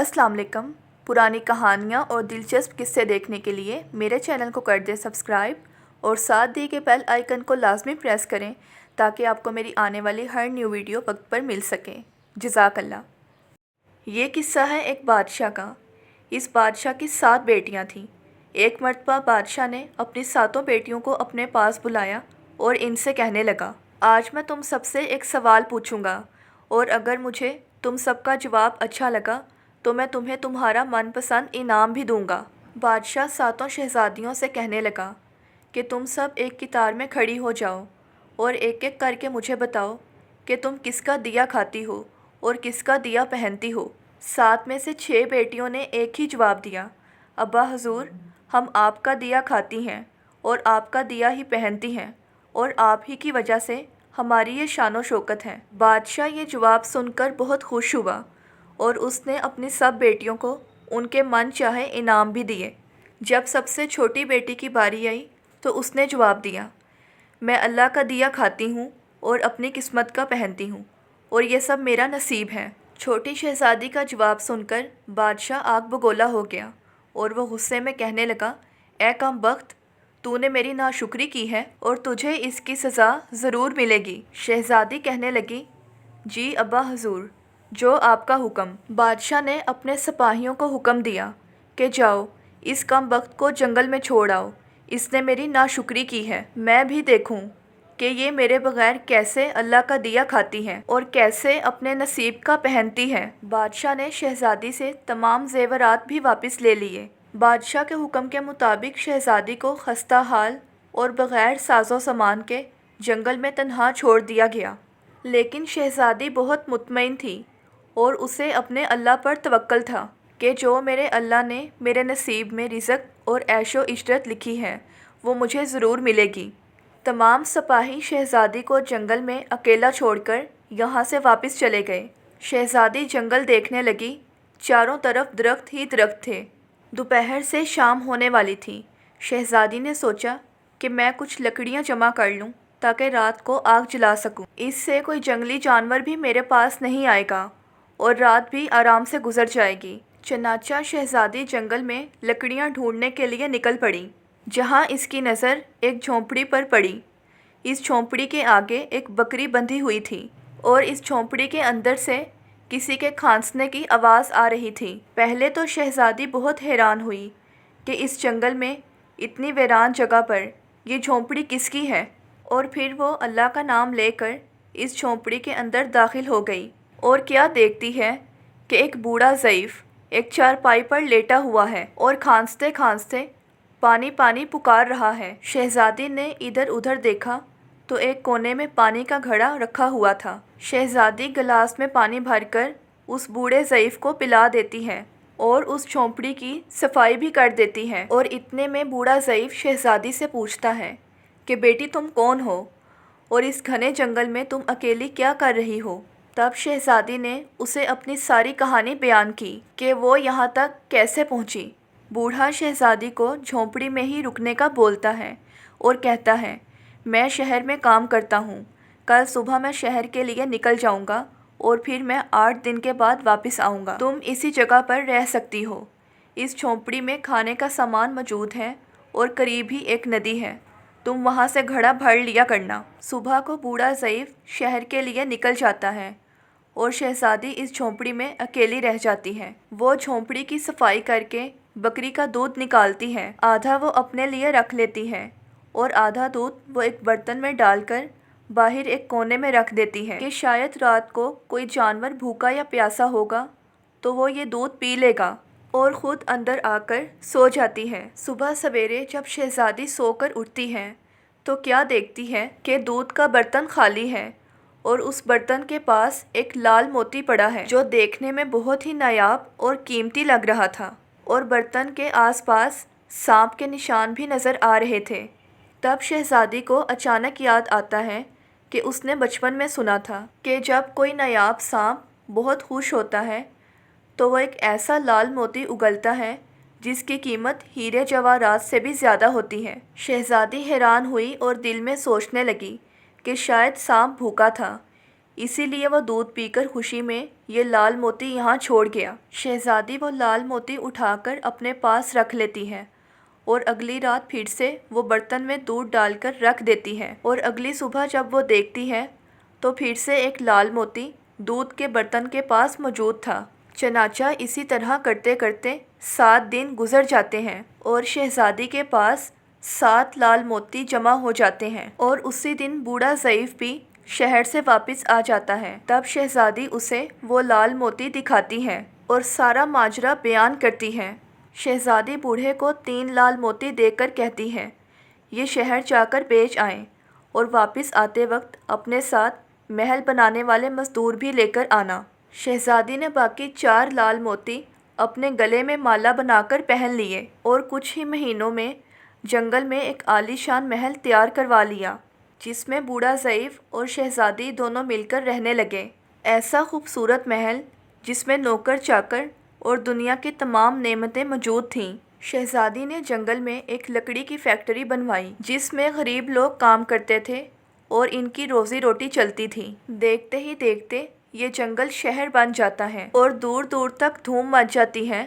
अस्सलाम वालेकुम। पुरानी कहानियाँ और दिलचस्प किस्से देखने के लिए मेरे चैनल को कर दें सब्सक्राइब और साथ दिए गए बेल आइकन को लाजमी प्रेस करें ताकि आपको मेरी आने वाली हर न्यू वीडियो वक्त पर मिल सके। जज़ाकल्लाह। ये किस्सा है एक बादशाह का। इस बादशाह की 7 बेटियाँ थीं। एक मर्तबा बादशाह ने अपनी 7 बेटियों को अपने पास बुलाया और इनसे कहने लगा, आज मैं तुम सबसे एक सवाल पूछूंगा और अगर मुझे तुम सबका जवाब अच्छा लगा तो मैं तुम्हें तुम्हारा मनपसंद इनाम भी दूंगा। बादशाह 7 शहज़ादियों से कहने लगा कि तुम सब एक कतार में खड़ी हो जाओ और एक एक करके मुझे बताओ कि तुम किसका दिया खाती हो और किसका दिया पहनती हो। 7 में से 6 बेटियों ने एक ही जवाब दिया, अब्बा हजूर, हम आपका दिया खाती हैं और आपका दिया ही पहनती हैं और आप ही की वजह से हमारी ये शानो शौकत है। बादशाह ये जवाब सुनकर बहुत खुश हुआ और उसने अपनी सब बेटियों को उनके मन चाहे इनाम भी दिए। जब सबसे छोटी बेटी की बारी आई तो उसने जवाब दिया, मैं अल्लाह का दिया खाती हूँ और अपनी किस्मत का पहनती हूँ और ये सब मेरा नसीब है। छोटी शहज़ादी का जवाब सुनकर बादशाह आग बगोला हो गया और वह गुस्से में कहने लगा, ए कमबख्त, तूने मेरी नाशुक्री की है और तुझे इसकी सज़ा ज़रूर मिलेगी। शहज़ादी कहने लगी, जी अब्बा हजूर, जो आपका हुक्म। बादशाह ने अपने सिपाहियों को हुक्म दिया कि जाओ इस कमबख्त को जंगल में छोड़ आओ, इसने मेरी नाशुक्री की है। मैं भी देखूं कि ये मेरे बगैर कैसे अल्लाह का दिया खाती है और कैसे अपने नसीब का पहनती है। बादशाह ने शहज़ादी से तमाम ज़ेवरात भी वापस ले लिए। बादशाह के हुक्म के मुताबिक शहज़ादी को खस्ता हाल और बग़ैर साजो सामान के जंगल में तन्हा छोड़ दिया गया। लेकिन शहज़ादी बहुत मुतमईन थी और उसे अपने अल्लाह पर तवक्कल था कि जो मेरे अल्लाह ने मेरे नसीब में रिज़्क और ऐशो इशरत लिखी है वो मुझे ज़रूर मिलेगी। तमाम सिपाही शहज़ादी को जंगल में अकेला छोड़कर यहाँ से वापस चले गए। शहज़ादी जंगल देखने लगी। चारों तरफ दरख्त ही दरख्त थे। दोपहर से शाम होने वाली थी। शहज़ादी ने सोचा कि मैं कुछ लकड़ियाँ जमा कर लूँ ताकि रात को आग जला सकूँ। इससे कोई जंगली जानवर भी मेरे पास नहीं आएगा और रात भी आराम से गुजर जाएगी। चनाचा शहज़ादी जंगल में लकड़ियाँ ढूंढने के लिए निकल पड़ी। जहाँ इसकी नज़र एक झोंपड़ी पर पड़ी। इस झोंपड़ी के आगे एक बकरी बंधी हुई थी और इस झोंपड़ी के अंदर से किसी के खांसने की आवाज़ आ रही थी। पहले तो शहज़ादी बहुत हैरान हुई कि इस जंगल में इतनी वीरान जगह पर ये झोंपड़ी किसकी है, और फिर वो अल्लाह का नाम लेकर इस झोंपड़ी के अंदर दाखिल हो गई और क्या देखती है कि एक बूढ़ा ज़ईफ़ एक चारपाई पर लेटा हुआ है और खांसते खांसते पानी पानी पुकार रहा है। शहज़ादी ने इधर उधर देखा तो एक कोने में पानी का घड़ा रखा हुआ था। शहज़ादी गिलास में पानी भरकर उस बूढ़े ज़ईफ़ को पिला देती है और उस झोंपड़ी की सफाई भी कर देती है। और इतने में बूढ़ा ज़ईफ़ शहज़ादी से पूछता है कि बेटी तुम कौन हो और इस घने जंगल में तुम अकेली क्या कर रही हो। तब शहज़ादी ने उसे अपनी सारी कहानी बयान की कि वो यहाँ तक कैसे पहुँची। बूढ़ा शहज़ादी को झोंपड़ी में ही रुकने का बोलता है और कहता है, मैं शहर में काम करता हूँ, कल सुबह मैं शहर के लिए निकल जाऊँगा और फिर मैं 8 दिन के बाद वापस आऊँगा। तुम इसी जगह पर रह सकती हो। इस झोंपड़ी में खाने का सामान मौजूद है और करीब ही एक नदी है, तुम वहाँ से घड़ा भर लिया करना। सुबह को बूढ़ा ज़ईफ़ शहर के लिए निकल जाता है और शहज़ादी इस झोंपड़ी में अकेली रह जाती है। वो झोंपड़ी की सफाई करके बकरी का दूध निकालती है। आधा वो अपने लिए रख लेती है और आधा दूध वो एक बर्तन में डालकर बाहर एक कोने में रख देती है कि शायद रात को कोई जानवर भूखा या प्यासा होगा तो वो ये दूध पी लेगा, और ख़ुद अंदर आकर सो जाती है। सुबह सवेरे जब शहज़ादी सोकर उठती है तो क्या देखती है कि दूध का बर्तन खाली है और उस बर्तन के पास एक लाल मोती पड़ा है जो देखने में बहुत ही नायाब और कीमती लग रहा था, और बर्तन के आसपास सांप के निशान भी नज़र आ रहे थे। तब शहज़ादी को अचानक याद आता है कि उसने बचपन में सुना था कि जब कोई नायाब सांप बहुत खुश होता है तो वह एक ऐसा लाल मोती उगलता है जिसकी कीमत हीरे जवाहरात से भी ज़्यादा होती है। शहज़ादी हैरान हुई और दिल में सोचने लगी कि शायद सांप भूखा था, इसी लिए वो दूध पीकर खुशी में ये लाल मोती यहाँ छोड़ गया। शहज़ादी वो लाल मोती उठाकर अपने पास रख लेती है और अगली रात फिर से वो बर्तन में दूध डालकर रख देती है और अगली सुबह जब वो देखती है तो फिर से एक लाल मोती दूध के बर्तन के पास मौजूद था। चनाचा इसी तरह करते करते 7 दिन गुजर जाते हैं और शहज़ादी के पास 7 लाल मोती जमा हो जाते हैं और उसी दिन बूढ़ा ज़ईफ़ भी शहर से वापस आ जाता है। तब शहज़ादी उसे वो लाल मोती दिखाती है और सारा माजरा बयान करती है। शहज़ादी बूढ़े को 3 लाल मोती देकर कहती है, ये शहर जाकर बेच आएं और वापस आते वक्त अपने साथ महल बनाने वाले मज़दूर भी लेकर आना। शहज़ादी ने बाकी 4 लाल मोती अपने गले में माला बनाकर पहन लिए और कुछ ही महीनों में जंगल में एक आलीशान महल तैयार करवा लिया, जिसमें बूढ़ा ज़ईफ़ और शहज़ादी दोनों मिलकर रहने लगे। ऐसा खूबसूरत महल जिसमें नौकर चाकर और दुनिया की तमाम नेमतें मौजूद थीं। शहज़ादी ने जंगल में एक लकड़ी की फैक्ट्री बनवाई जिसमें गरीब लोग काम करते थे और इनकी रोज़ी रोटी चलती थी। देखते ही देखते ये जंगल शहर बन जाता है और दूर दूर तक धूम मच जाती है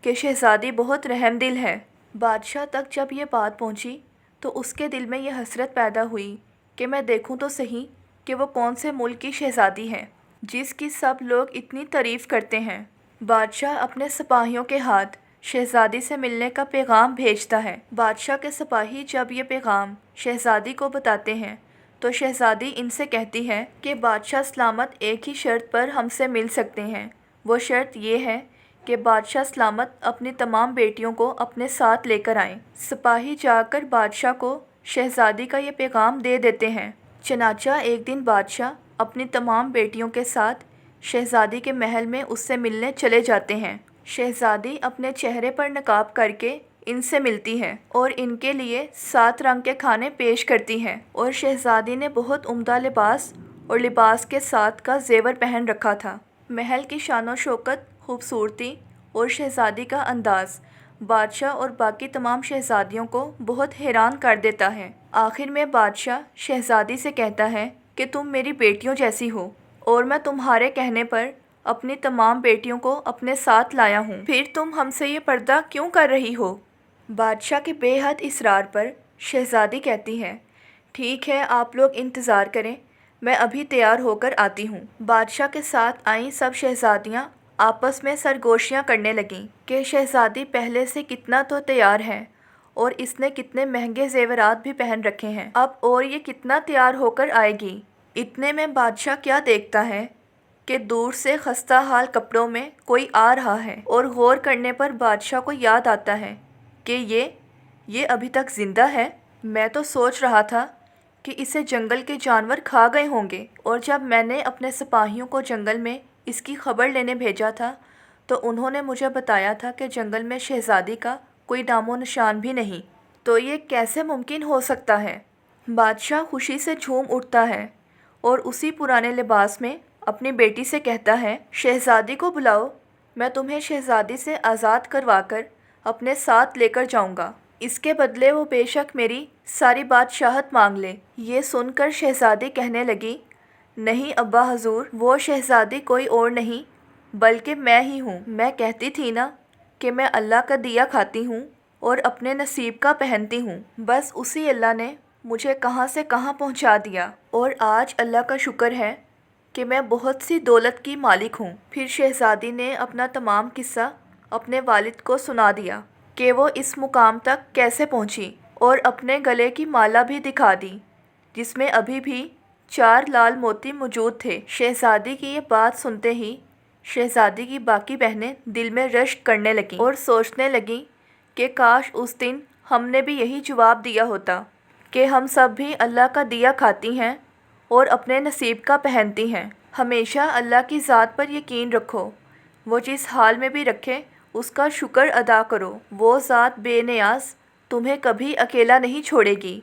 कि शहज़ादी बहुत रहमदिल है। बादशाह तक जब ये बात पहुंची तो उसके दिल में ये हसरत पैदा हुई कि मैं देखूं तो सही कि वो कौन से मुल्क की शहज़ादी है जिसकी सब लोग इतनी तारीफ़ करते हैं। बादशाह अपने सिपाहियों के हाथ शहज़ादी से मिलने का पैगाम भेजता है। बादशाह के सिपाही जब ये पैगाम शहज़ादी को बताते हैं तो शहज़ादी इनसे कहती है कि बादशाह सलामत एक ही शर्त पर हमसे मिल सकते हैं। वो शर्त ये है कि बादशाह सलामत अपनी तमाम बेटियों को अपने साथ लेकर आएं। सिपाही जाकर बादशाह को शहज़ादी का ये पैगाम दे देते हैं। चनाचा एक दिन बादशाह अपनी तमाम बेटियों के साथ शहज़ादी के महल में उससे मिलने चले जाते हैं। शहज़ादी अपने चेहरे पर नकाब करके इनसे मिलती है और इनके लिए 7 रंग के खाने पेश करती है और शहज़ादी ने बहुत उम्दा लिबास और लिबास के साथ का जेवर पहन रखा था। महल की शानो शौकत, खूबसूरती और शहज़ादी का अंदाज़ बादशाह और बाकी तमाम शहज़ादियों को बहुत हैरान कर देता है। आखिर में बादशाह शहज़ादी से कहता है कि तुम मेरी बेटियों जैसी हो और मैं तुम्हारे कहने पर अपनी तमाम बेटियों को अपने साथ लाया हूँ, फिर तुम हमसे ये पर्दा क्यों कर रही हो? बादशाह के बेहद इसरार पर शहज़ादी कहती है, ठीक है आप लोग इंतज़ार करें, मैं अभी तैयार होकर आती हूँ। बादशाह के साथ आई सब शहज़ादियाँ आपस में सरगोशियाँ करने लगीं कि शहज़ादी पहले से कितना तो तैयार है और इसने कितने महंगे ज़ेवरात भी पहन रखे हैं, अब और ये कितना तैयार होकर आएगी। इतने में बादशाह क्या देखता है कि दूर से खस्ता हाल कपड़ों में कोई आ रहा है और गौर करने पर बादशाह को याद आता है कि ये अभी तक ज़िंदा है। मैं तो सोच रहा था कि इसे जंगल के जानवर खा गए होंगे और जब मैंने अपने सिपाहियों को जंगल में इसकी खबर लेने भेजा था तो उन्होंने मुझे बताया था कि जंगल में शहज़ादी का कोई नामो निशान भी नहीं, तो ये कैसे मुमकिन हो सकता है। बादशाह खुशी से झूम उठता है और उसी पुराने लिबास में अपनी बेटी से कहता है, शहज़ादी को बुलाओ, मैं तुम्हें शहज़ादी से आज़ाद करवाकर अपने साथ लेकर जाऊंगा। इसके बदले वो बेशक मेरी सारी बादशाहत मांग ले। ये सुनकर शहज़ादी कहने लगी, नहीं अब्बा हजूर, वो शहज़ादी कोई और नहीं बल्कि मैं ही हूँ। मैं कहती थी ना कि मैं अल्लाह का दिया खाती हूँ और अपने नसीब का पहनती हूँ। बस उसी अल्लाह ने मुझे कहाँ से कहाँ पहुँचा दिया और आज अल्लाह का शुक्र है कि मैं बहुत सी दौलत की मालिक हूँ। फिर शहज़ादी ने अपना तमाम किस्सा अपने वालिद को सुना दिया कि वो इस मुकाम तक कैसे पहुँची और अपने गले की माला भी दिखा दी जिसमें अभी भी 4 लाल मोती मौजूद थे। शहज़ादी की ये बात सुनते ही शहज़ादी की बाकी बहनें दिल में रश्क करने लगीं और सोचने लगीं कि काश उस दिन हमने भी यही जवाब दिया होता कि हम सब भी अल्लाह का दिया खाती हैं और अपने नसीब का पहनती हैं। हमेशा अल्लाह की ज़ात पर यकीन रखो, वो जिस हाल में भी रखे उसका शुक्र अदा करो। वो ज़ात बेनियाज़ तुम्हें कभी अकेला नहीं छोड़ेगी।